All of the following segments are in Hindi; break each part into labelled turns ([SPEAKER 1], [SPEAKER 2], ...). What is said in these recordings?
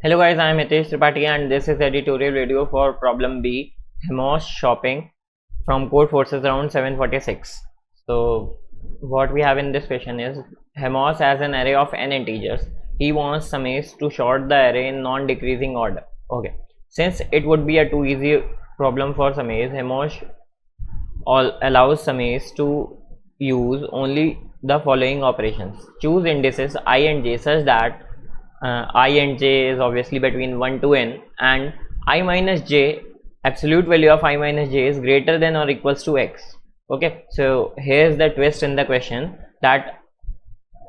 [SPEAKER 1] Hello guys, I am Hitesh Tripathi and this is editorial video for problem B, Hemos shopping from code forces around 746. So what we have in this question is Hemos has an array of n integers. He wants Samesh to sort the array in non-decreasing order. Okay, since it would be a too easy problem for Samesh, Hemos allows Samesh to use only the following operations. Choose indices I and j such that I and j is obviously between 1 to n, and I minus j, absolute value of I minus j is greater than or equals to x. Okay, so here's the twist in the question, that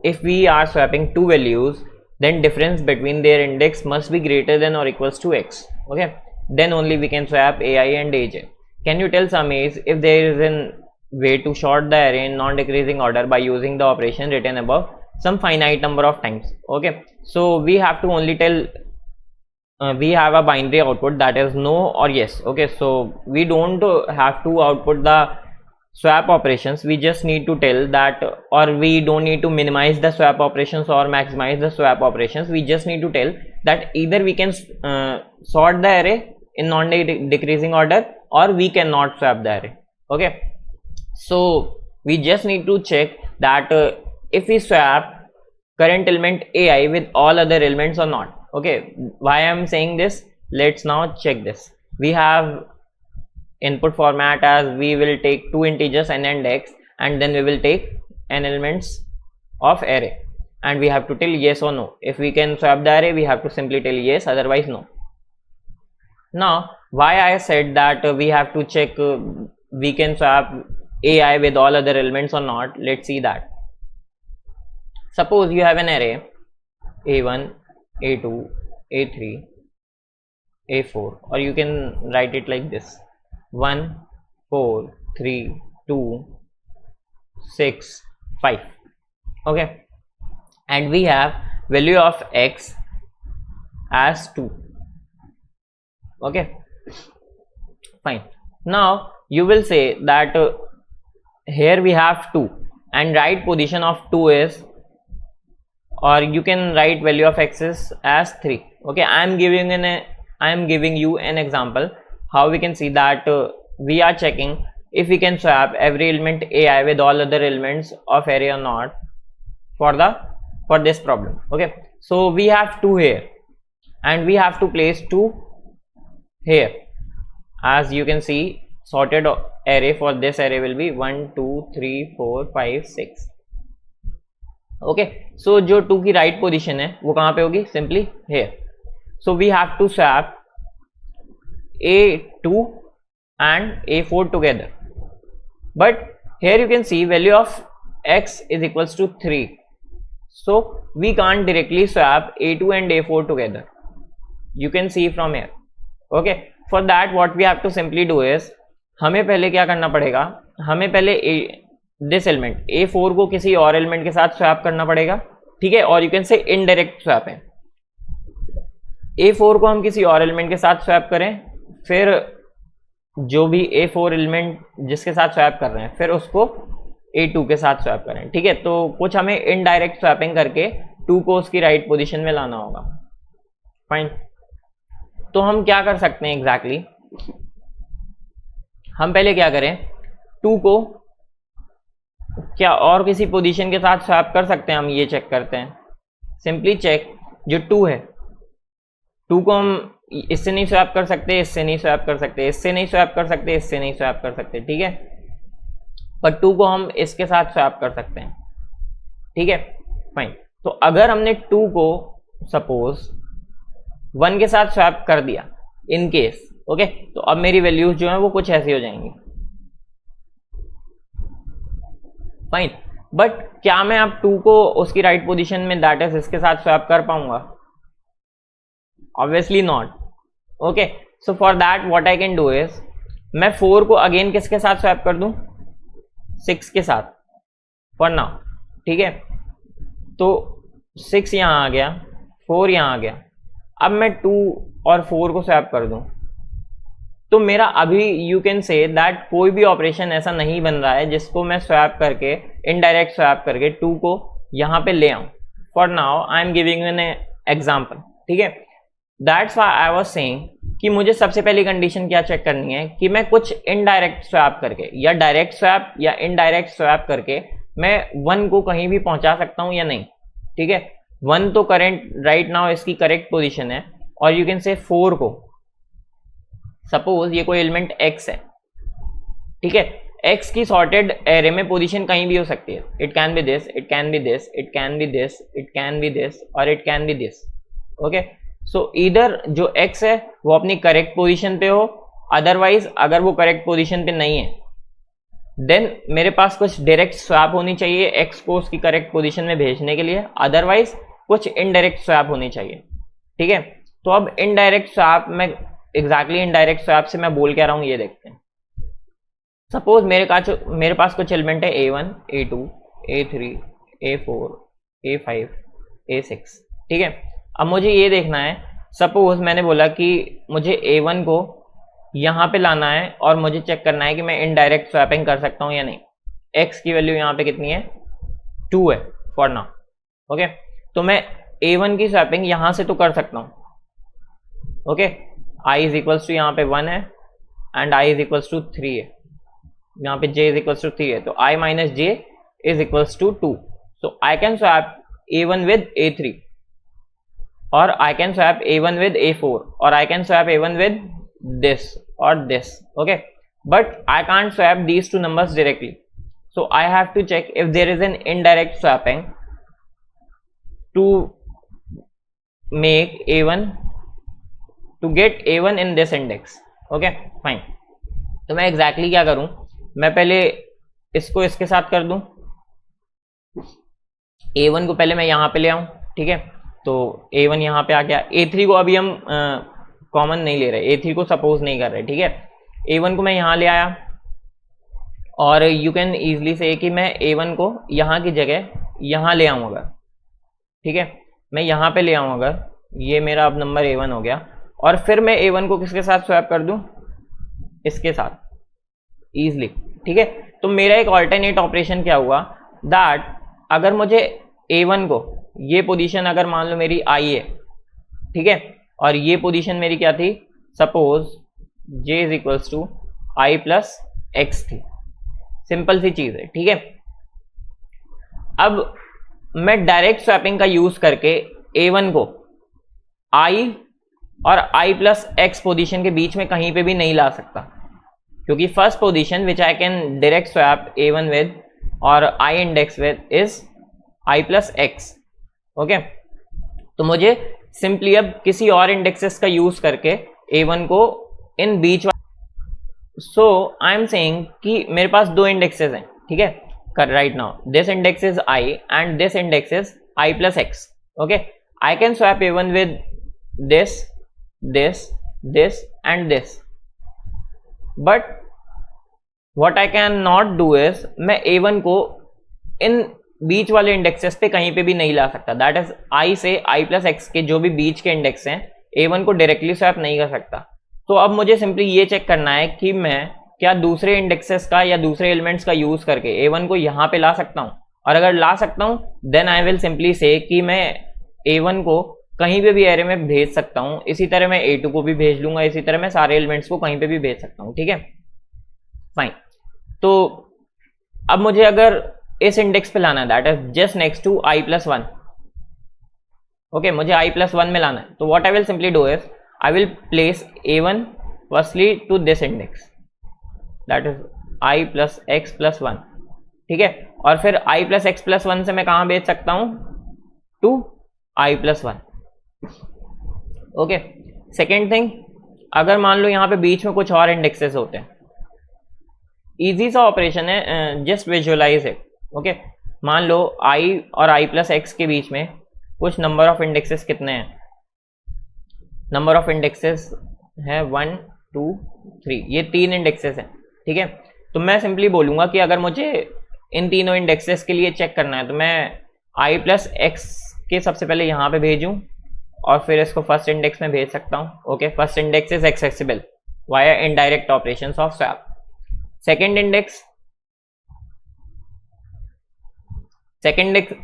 [SPEAKER 1] if we are swapping two values, then difference between their index must be greater than or equals to x. Okay, then only we can swap ai and aj. Can you tell Samesh if there is a way to sort the array in non-decreasing order by using the operation written above some finite number of times? Okay, so we have to only tell we have a binary output, that is no or yes. Okay, so we don't have to output the swap operations, we just need to tell that, or we don't need to minimize the swap operations or maximize the swap operations. We just need to tell that either we can sort the array in non-decreasing order or we cannot swap the array. Okay, so we just need to check that if we swap current element ai with all other elements or not. Okay, why I am saying this, let's now check this. We have input format as we will take two integers n and x, and then we will take n elements of array, and we have to tell yes or no. If we can swap the array, we have to simply tell yes, otherwise no. Now why I said that we have to check we can swap ai with all other elements or not, let's see that. Suppose you have an array a1, a2, a3, a4, or you can write it like this: 1, 4, 3, 2, 6, 5. Okay, and we have value of x as 2. Okay, fine. Now you will say that here we have 2 and right position of 2 is, or you can write value of x as 3. Okay, I am giving you an example how we can see that we are checking if we can swap every element ai with all other elements of array or not for this problem. Okay, so we have 2 here and we have to place 2 here. As you can see, sorted array for this array will be 1 2 3 4 5 6. Okay, सो जो 2 की राइट पोजीशन है वो कहाँ पे होगी? Simply here. So we have to swap a2 and a4 together, but here you can see value of x is equals to 3, so we can't directly swap a2 and a4 together. You can see from here. Okay, for that what we have to simply do is, हमें पहले क्या करना पड़ेगा, हमें पहले दिस एलिमेंट a4 को किसी और एलिमेंट के साथ स्वैप करना पड़ेगा. ठीक है, और you can say indirect swap है. a4 को हम किसी और एलिमेंट के साथ स्वैप करें, फिर जो भी a4 एलिमेंट जिसके साथ स्वैप कर रहे हैं फिर उसको a2 के साथ स्वैप करें. ठीक है, तो कुछ हमें इनडायरेक्ट स्वैपिंग करके 2 को उसकी राइट पोजीशन में लाना होगा. फाइन, तो हम क्या कर सकते हैं एग्जैक्टली हम पहले क्या करें, 2 को क्या और किसी पोजीशन के साथ स्वैप कर सकते हैं? हम ये चेक करते हैं. सिंपली चेक, जो 2 है 2 को हम इससे नहीं स्वैप कर सकते, इससे नहीं स्वैप कर सकते, इससे नहीं स्वैप कर सकते, इससे नहीं स्वैप कर सकते. ठीक है, पर 2 को हम इसके साथ स्वैप कर सकते हैं. ठीक है, फाइन. तो अगर हमने 2 को सपोज 1 के साथ स्वैप कर दिया इन केस, ओके, तो अब मेरी वैल्यूज जो है वो कुछ ऐसी हो जाएंगी. फाइन, बट क्या मैं अब 2 को उसकी राइट पोजीशन में दैट इज इसके साथ स्वैप कर पाऊंगा? Obviously not. Okay, so for that what I can do is, मैं 4 को अगेन किसके साथ स्वैप कर दूं? 6 के साथ फॉर नाउ. ठीक है, तो 6 यहां आ गया, 4 यहां आ गया. अब मैं 2 और 4 को स्वैप कर दूं तो मेरा अभी यू कैन से दैट कोई भी ऑपरेशन ऐसा नहीं बन रहा है जिसको मैं स्वैप करके इनडायरेक्ट स्वैप करके 2 को यहां पे ले आऊं. For now I am giving an example. ठीक है, that's why I was saying कि मुझे सबसे पहली कंडीशन क्या चेक करनी है कि मैं कुछ इनडायरेक्ट स्वैप करके या डायरेक्ट स्वैप या इनडायरेक्ट स्वैप करके मैं 1 को कहीं भी पहुंचा सकता हूं या नहीं। ठीक है, 1 तो करेंट राइट नाउ इसकी करेक्ट पोजीशन है, और यू कैन से 4 को, सपोज ये कोई एलिमेंट x है, ठीक है, x की सॉर्टेड एरे में पोजीशन कहीं भी हो सकती है। It can be this, it can be this, it can be this, it can be this, और it can be this. Okay, so इधर जो x है वो अपनी करेक्ट पोजीशन पे हो, अदरवाइज अगर वो करेक्ट पोजीशन पे नहीं है देन मेरे पास कुछ डायरेक्ट स्वैप होनी चाहिए x को उसकी करेक्ट पोजीशन में भेजने के लिए, अदरवाइज कुछ इनडायरेक्ट स्वैप होनी चाहिए। ठीक है, तो अब इनडायरेक्ट स्वैप में एग्जैक्टली इनडायरेक्ट स्वैप से मैं बोल क्या रहा हूं ये देखते हैं। सपोज मेरे पास कुछ एलिमेंट है a1, a2, a3, a4, a5, a6। ठीक है, अब मुझे ये देखना है, सपोज मैंने बोला कि मुझे a1 को यहाँ पे लाना है और मुझे चेक करना है कि मैं इनडायरेक्ट स्वैपिंग कर सकता हूँ या नहीं। x की वैल्यू यहाँ पे कितनी है, 2 है फॉर नाउ। ओके, तो मैं a1 की स्वैपिंग यहाँ से तो कर सकता हूँ। Okay, i is equals to यहाँ पे 1 है and i is equals to 3 है, यहाँ पे j इज इक्वल्स टू 3 है, तो i minus j is equals to 2। So I can swap a1 with a3, और I can swap a1 with a4, और I can swap a1 with this or this. Okay, but I can't swap these two numbers directly, so I have to check if there is an indirect swapping to make a1 to get a1 in this index. Okay, fine. तो मैं exactly क्या करूं, मैं पहले इसको इसके साथ कर दूं, a1 को पहले मैं यहां पे ले आऊं। ठीक है, तो a1 यहां पे आ गया, a3 को अभी हम कॉमन नहीं ले रहे, a3 को सपोज नहीं कर रहे। ठीक है, a1 को मैं यहाँ ले आया, और यू कैन इजीली से कि मैं a1 को यहाँ की जगह यहाँ ले आऊँ अगर, ठीक है, मैं यहाँ पे ले आऊँ अगर, ये मेरा अब नंबर a1 हो गया, और फिर मैं a1 को किसके साथ स्वैप कर दूँ, इसके साथ इजीली। ठीक है, तो मेरा एक ऑल्टरनेट ऑपरेशन क्या हुआ, दैट अगर मुझे a1 को ये पोजीशन अगर मान लो मेरी i है, ठीक है, और ये पोजीशन मेरी क्या थी, suppose j is equals to i plus x थी, सिंपल सी चीज है। ठीक है, अब मैं डायरेक्ट स्वैपिंग का यूज करके a1 को i और i प्लस एक्स पोजीशन के बीच में कहीं पे भी नहीं ला सकता, क्योंकि first position which I can direct swap a1 with और i index with is i plus x. Okay, तो मुझे सिंपली अब किसी और इंडेक्सेस का यूज करके a1 को इन बीच, सो आई एम सेइंग कि मेरे पास दो इंडेक्सेस हैं। ठीक है, कर right now this index is i and this index is i plus x. Okay, I can swap a1 with this this this and this, but what I can not do is मैं a1 को इन बीच वाले इंडेक्सेस पे कहीं पे भी नहीं ला सकता, दैट इज i से i प्लस एक्स के जो भी बीच के इंडेक्स हैं a1 को डायरेक्टली स्वैप नहीं कर सकता। तो अब मुझे सिंपली ये चेक करना है कि मैं क्या दूसरे इंडेक्सेस का या दूसरे एलिमेंट्स का यूज करके a1 को यहाँ पे ला सकता हूँ, और अगर ला सकता हूँ देन आई विल सिंपली से कि मैं a1 को कहीं पे भी एरे में भेज सकता हूँ, इसी तरह मैं a2 को भी भेज लूंगा, इसी तरह मैं सारे एलिमेंट्स को कहीं पे भी भेज सकता हूँ। ठीक है, फाइन। तो अब मुझे अगर इस इंडेक्स पे लाना है, that is just next to i plus 1। Okay, मुझे i प्लस 1 में लाना है, तो what I will simply do is I will place a1 firstly to this index, that is i plus x plus 1। ठीक है, और फिर i प्लस एक्स प्लस 1 से मैं कहां भेज सकता हूं, to i plus 1। Okay, second thing, अगर मान लो यहां पे बीच में कुछ और इंडेक्सेस होते हैं, इजी सा ऑपरेशन है, जस्ट विजुअलाइज इट। ओके, मान लो i और i प्लस एक्स के बीच में कुछ नंबर ऑफ इंडेक्सेस कितने हैं, नंबर ऑफ इंडेक्सेस है 1 2 3, ये 3 इंडेक्सेस हैं। ठीक है, तो मैं सिंपली बोलूंगा कि अगर मुझे इन तीनों इंडेक्सेस के लिए चेक करना है तो मैं i प्लस एक्स के सबसे पहले यहाँ पे भेजूं और फिर इसको फर्स्ट इंडेक्स में भेज सकता हूँ। Okay, first index is accessible via indirect operations of swap, second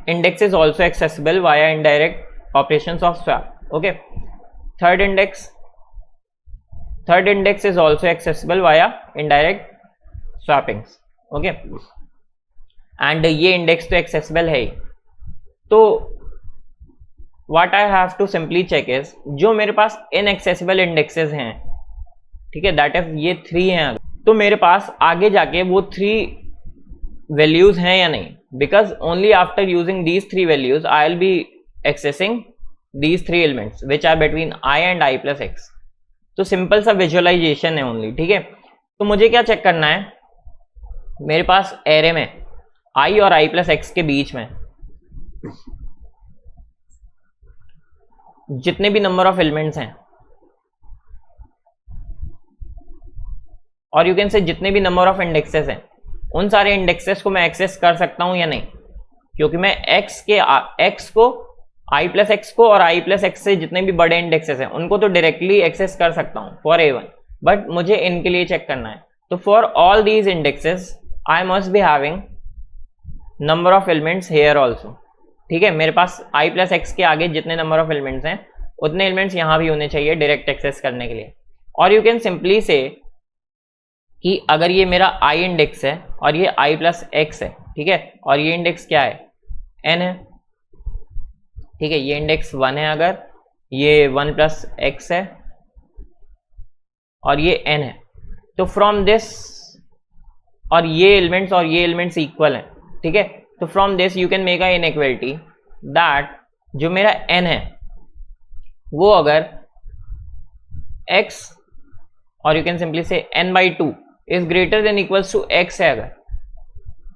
[SPEAKER 1] index is also accessible via indirect operations of swap. Okay, third index is also accessible via indirect swappings. Okay, and ये index तो accessible है ही. तो what I have to simply check is जो मेरे पास inaccessible indexes हैं, ठीक है, that is ये 3 हैं, तो मेरे पास आगे जाके वो 3 वैल्यूज हैं या नहीं, because only after using these 3 values I will be accessing these 3 elements which are between i and i plus x. तो सिंपल सा विजुअलाइजेशन है ओनली. ठीक है, तो मुझे क्या चेक करना है, मेरे पास एरे में i और i प्लस एक्स के बीच में जितने भी नंबर ऑफ एलिमेंट्स हैं, और यू कैन से जितने भी नंबर ऑफ इंडेक्सेस हैं, उन सारे इंडेक्सेस को मैं एक्सेस कर सकता हूं या नहीं, क्योंकि मैं x को i प्लस एक्स को और i प्लस एक्स से जितने भी बड़े इंडेक्सेस हैं उनको तो डायरेक्टली एक्सेस कर सकता हूं फॉर a1, बट मुझे इनके लिए चेक करना है. तो for all these indexes I must be having number of elements here also. ठीक है, मेरे पास i प्लस एक्स के आगे जितने नंबर ऑफ एलिमेंट्स हैं उतने एलिमेंट्स यहां भी होने चाहिए डायरेक्ट एक्सेस करने के लिए. और यू कैन सिंपली से कि अगर ये मेरा i इंडेक्स है और ये i प्लस एक्स है, ठीक है, और ये इंडेक्स क्या है, n है. ठीक है, ये इंडेक्स 1 है, अगर ये 1 प्लस एक्स है और ये n है, तो फ्रॉम दिस, और ये एलिमेंट्स इक्वल हैं. ठीक है, तो from this you can make a inequality that जो मेरा n है वो अगर x और you can simply say n by 2 is greater than equals to x है अगर,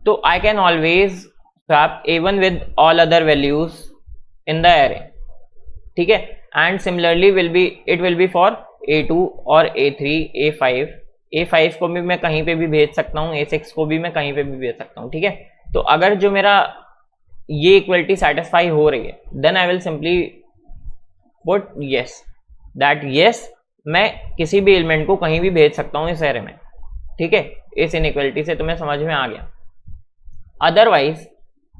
[SPEAKER 1] तो I can always swap a1 with all other values in the array. ठीक है, and similarly it will be for a2 और a3 a5 को भी मैं कहीं पे भी भेज सकता हूँ, a6 को भी मैं कहीं पे भी भेज सकता हूँ. ठीक है, तो अगर जो मेरा ये इक्वलिटी सेटिस्फाई हो रही है, then I will simply put yes, that yes मैं किसी भी एलिमेंट को कहीं भी भेज सकता हूँ इस एरे में. ठीक है, इस इनइक्वालिटी से तुम्हें समझ में आ गया. अदरवाइज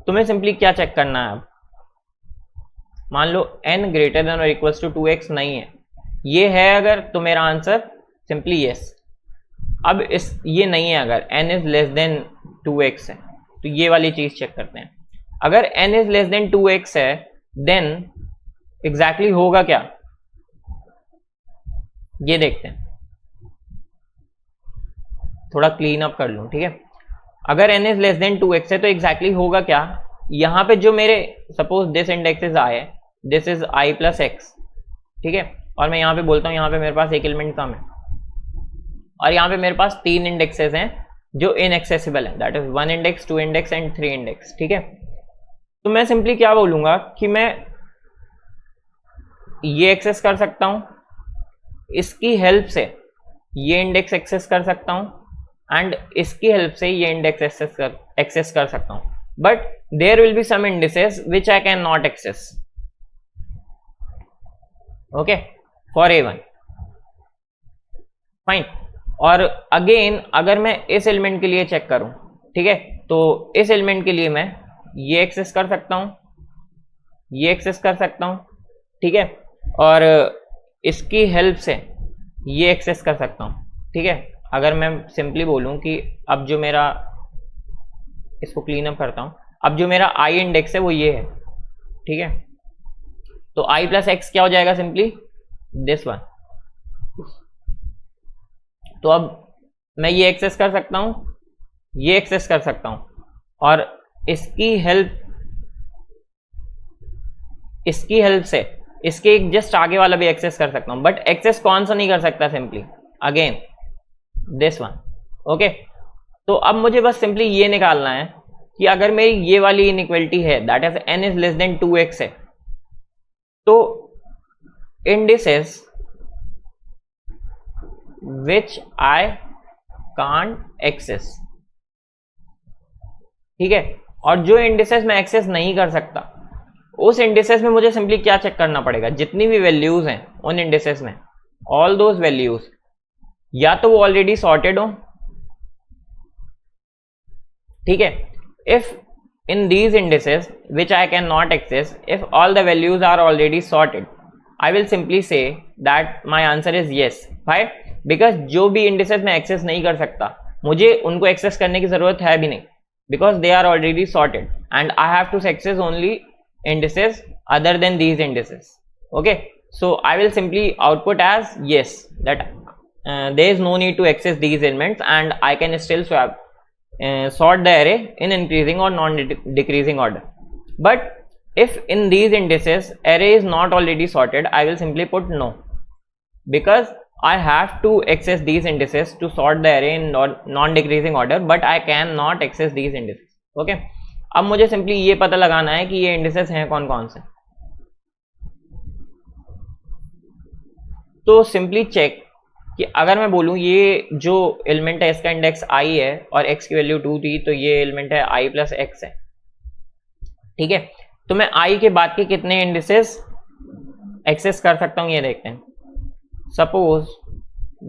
[SPEAKER 1] तुम्हें सिंपली क्या चेक करना है, अब मान लो n ग्रेटर देन और इक्वल्स टू 2x नहीं है, ये है अगर, तो मेरा आंसर सिंपली यस. अब ये नहीं है अगर n is less than 2x है, तो ये वाली चीज चेक करते हैं. अगर n is less than 2x है, देन एग्जैक्टली होगा क्या, ये देखते हैं. थोड़ा क्लीन अप कर लूं. ठीक है, अगर n is less than 2x है तो एग्जैक्टली होगा क्या, यहां पे जो मेरे suppose this index is i है, this is i plus x. ठीक है, और मैं यहां पे बोलता हूं यहां पे मेरे पास एक एलिमेंट कम है, और यहां पे मेरे पास 3 इंडेक्सेस हैं जो इनएक्सेसिबल है, that is 1 index, 2 index and 3 index. ठीक है, तो मैं सिंपली क्या बोलूंगा कि मैं ये एक्सेस कर सकता हूं, इसकी हेल्प से ये इंडेक्स एक्सेस कर सकता हूं, एंड इसकी हेल्प से ये इंडेक्स एक्सेस कर सकता हूं, but there will be some indices which I can not access. Okay, for a1 fine. और अगेन अगर मैं इस एलिमेंट के लिए चेक करूं, ठीक है, तो इस एलिमेंट के लिए मैं ये एक्सेस कर सकता हूं, ये एक्सेस कर सकता हूं. ठीक है, और इसकी हेल्प से ये एक्सेस कर सकता हूं. ठीक है, अगर मैं सिंपली बोलूं कि अब जो मेरा, इसको क्लीन अप करता हूं, अब जो मेरा i इंडेक्स है वो ये है. ठीक है, तो i प्लस एक्स क्या हो जाएगा, सिंपली दिस वन. तो अब मैं ये एक्सेस कर सकता हूं, ये एक्सेस कर सकता हूं, और इसकी हेल्प से इसके एक जस्ट आगे वाला भी एक्सेस कर सकता हूं, बट एक्सेस कौन सा नहीं कर सकता, simply again this one. Okay, तो अब मुझे बस सिंपली ये निकालना है कि अगर मेरी ये वाली इनइक्वालिटी है, that is n is less than 2x है, तो indices which I can't access. ठीक है, और जो इंडिसेस मैं एक्सेस नहीं कर सकता, उस इंडिसेस में मुझे सिंपली क्या चेक करना पड़ेगा, जितनी भी वैल्यूज हैं उन इंडिसेस में, ऑल दोज वैल्यूज या तो वो ऑलरेडी सॉर्टेड हो. ठीक है, if in these indices which I can not access, if all the values are already sorted, I will simply say that my answer is yes. Why? Because जो भी इंडिसेस मैं एक्सेस नहीं कर सकता, मुझे उनको एक्सेस करने की जरूरत है भी नहीं, because they are already sorted and I have to access only indices other than these indices. Okay, so I will simply output as yes, that there is no need to access these elements and I can still sort the array in increasing or non-decreasing order. But if in these indices array is not already sorted, I will simply put no, because I have to access these indices to sort the array in non-decreasing order, but I cannot access these indices. Okay, अब मुझे सिंपली ये पता लगाना है कि ये इंडिसेस हैं कौन कौन से। तो सिंपली चेक कि अगर मैं बोलूं ये जो एलिमेंट है इसका इंडेक्स i है और x की वैल्यू 2 थी, तो ये एलिमेंट है i प्लस x है। ठीक है, तो मैं i के बाद के कितने इंडिसेस एक्सेस कर सकता हूं ये देखते हैं। सपोज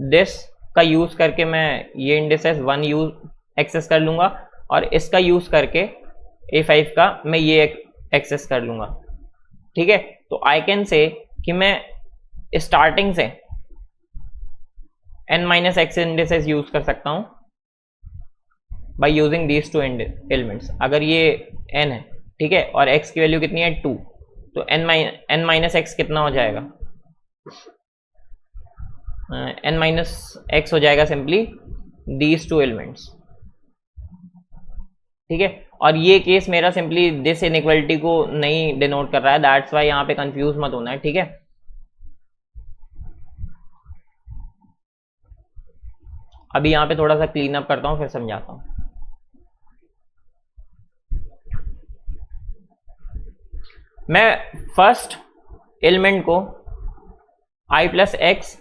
[SPEAKER 1] दिस का यूज करके मैं ये इंडिसेस 1 यूज एक्सेस कर लूंगा और इसका यूज करके A5 का मैं ये एक्सेस कर लूंगा। ठीक है, तो आई कैन से कि मैं स्टार्टिंग से n-x इंडिसेस यूज कर सकता हूं by using these two elements. अगर ये n है, ठीक है, और x की वैल्यू कितनी है 2, तो n-x कितना हो जाएगा? n-x हो जाएगा सिंपली दीज टू एलिमेंट्स। ठीक है, और ये केस मेरा सिंपली दिस इनइक्वालिटी को नहीं डिनोट कर रहा है, दैट्स वाई यहां पे कंफ्यूज मत होना है। ठीक है, अभी यहां पे थोड़ा सा क्लीन अप करता हूं फिर समझाता हूं। मैं फर्स्ट एलिमेंट को i plus x,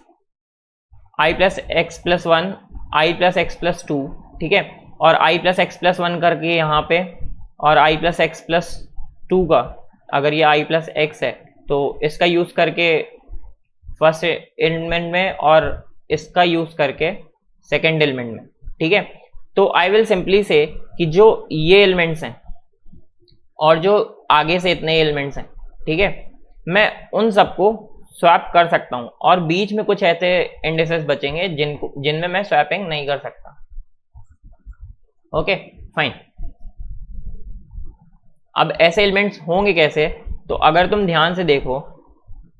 [SPEAKER 1] i plus x plus 1, i plus x plus 2, ठीक है, और i प्लस एक्स प्लस 1 करके यहाँ पे, और i प्लस एक्स प्लस 2 का, अगर ये i प्लस एक्स है तो इसका यूज करके फर्स्ट एलिमेंट में और इसका यूज करके सेकेंड एलिमेंट में। ठीक है, तो आई विल सिंपली से कि जो ये एलिमेंट्स हैं और जो आगे से इतने एलिमेंट्स हैं, ठीक है, मैं उन सबको स्वैप कर सकता हूं और बीच में कुछ ऐसे इंडिसेस बचेंगे जिनमें मैं स्वैपिंग नहीं कर सकता। Okay fine. अब ऐसे एलिमेंट्स होंगे कैसे? तो अगर तुम ध्यान से देखो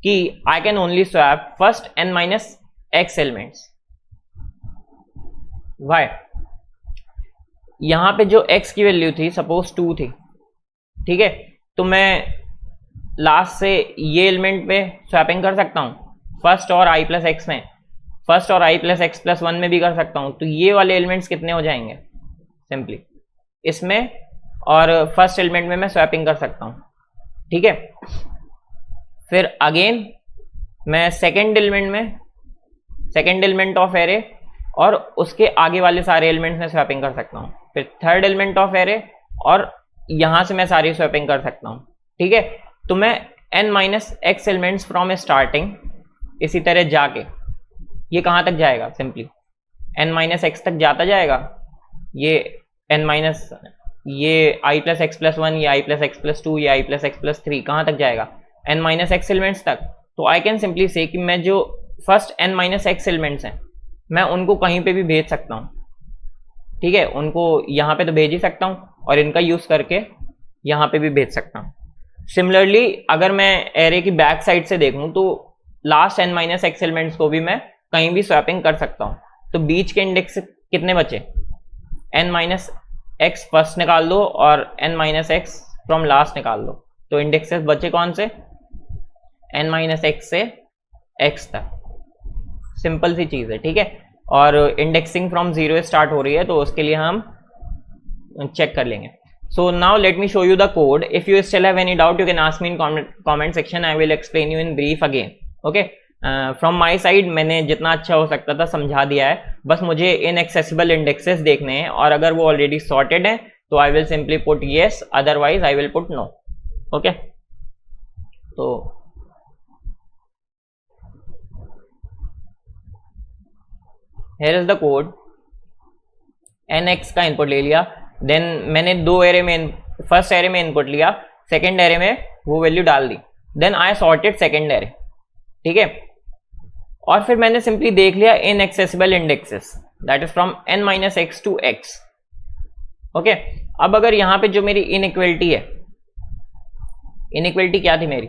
[SPEAKER 1] कि I can only swap first n-x elements. Why? यहां पे जो x की वैल्यू थी सपोज 2 थी, ठीक है, तो मैं लास्ट से ये एलिमेंट पे स्वैपिंग कर सकता हूं फर्स्ट और i प्लस एक्स में, फर्स्ट और i प्लस एक्स प्लस 1 में भी कर सकता हूं। तो ये वाले एलिमेंट्स कितने हो जाएंगे सिंपली इसमें, और फर्स्ट एलिमेंट में मैं स्वैपिंग कर सकता हूं। ठीक है, फिर अगेन मैं सेकेंड एलिमेंट में, सेकेंड एलिमेंट ऑफ एरे और उसके आगे वाले सारे एलिमेंट्स में स्वैपिंग कर सकता हूं। फिर थर्ड एलिमेंट ऑफ एरे और यहां से मैं सारी स्वैपिंग कर सकता हूं। ठीक है, तो मैं n-x एलिमेंट्स फ्रॉम स्टार्टिंग इसी तरह जाके ये कहां तक जाएगा? सिंपली n-x तक जाता जाएगा। ये ये i प्लस एक्स प्लस 1, ये i प्लस एक्स प्लस 2, ये i प्लस एक्स प्लस 3 कहां तक जाएगा? n-x एलिमेंट्स तक। तो आई कैन सिंपली से कि मैं जो फर्स्ट n-x एलिमेंट्स हैं मैं उनको कहीं पे भी भेज सकता हूं। ठीक है, उनको यहां पे तो भेज ही सकता हूं और इनका यूज करके यहां पे भी भेज सकता हूं। सिमिलरली अगर मैं एरे की बैक साइड से देखूं तो लास्ट n-x एलिमेंट्स को भी मैं कहीं भी स्वैपिंग कर सकता हूं। तो बीच के इंडेक्स कितने बचे? n-x फर्स्ट निकाल दो और n-x फ्रॉम लास्ट निकाल दो, तो इंडेक्सेस बचे कौन से? n-x से x तक। सिंपल सी चीज है। ठीक है, और इंडेक्सिंग फ्रॉम 0 स्टार्ट हो रही है तो उसके लिए हम चेक कर लेंगे। So now let me show you the code. If you still have any doubt you can ask me in comment section, I will explain you in brief again. Okay, from my side मैंने जितना अच्छा हो सकता था समझा दिया है, बस मुझे इनएक्सेसिबल इंडेक्सेस देखने हैं और अगर वो ऑलरेडी सॉर्टेड हैं तो I will simply put yes, otherwise I will put no. Okay, तो here is the code। nx का इनपुट ले लिया, देन मैंने दो एरे में, फर्स्ट एरे में इनपुट लिया, सेकेंड एरे में वो वैल्यू डाल दी, then I sorted second array. ठीक है। और फिर मैंने सिंपली देख लिया inaccessible indexes, that is from n minus x to x. Okay, अब अगर यहां पे जो मेरी इनइक्वलिटी है, इनइक्वलिटी क्या थी मेरी,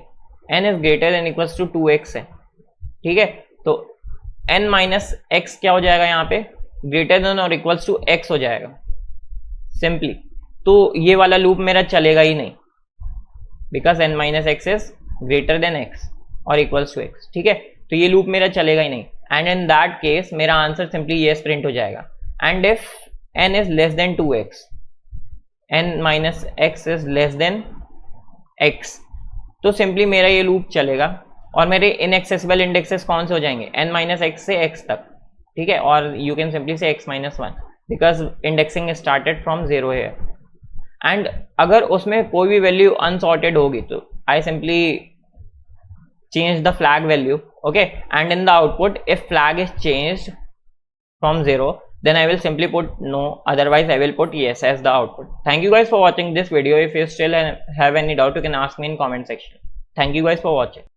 [SPEAKER 1] n is greater than equals to 2x है, ठीक है। तो n माइनस एक्स क्या हो जाएगा यहाँ पे, ग्रेटर देन और इक्वल्स टू x हो जाएगा सिंपली। तो ये वाला लूप मेरा चलेगा ही नहीं, because n minus x is greater then x और इक्वल्स टू x, ठीक है। तो ये लूप मेरा चलेगा ही नहीं, एंड इन दैट केस मेरा आंसर सिंपली ये प्रिंट हो जाएगा। And if n is less than 2x, n minus x is less then x, तो सिंपली मेरा ये लूप चलेगा और मेरे इनएक्सेसिबल इंडेक्सेस कौन से हो जाएंगे, n माइनस एक्स से x तक, ठीक है। और यू कैन सिंपली से x minus 1 because indexing started from 0 है। एंड अगर उसमें कोई भी वैल्यू अनसॉर्टेड होगी तो I simply change the flag value, okay, and in the output if flag is changed from 0 then I will simply put no, otherwise I will put yes as the output. Thank you guys for watching this video. If you still have any doubt you can ask me in comment section. Thank you guys for watching.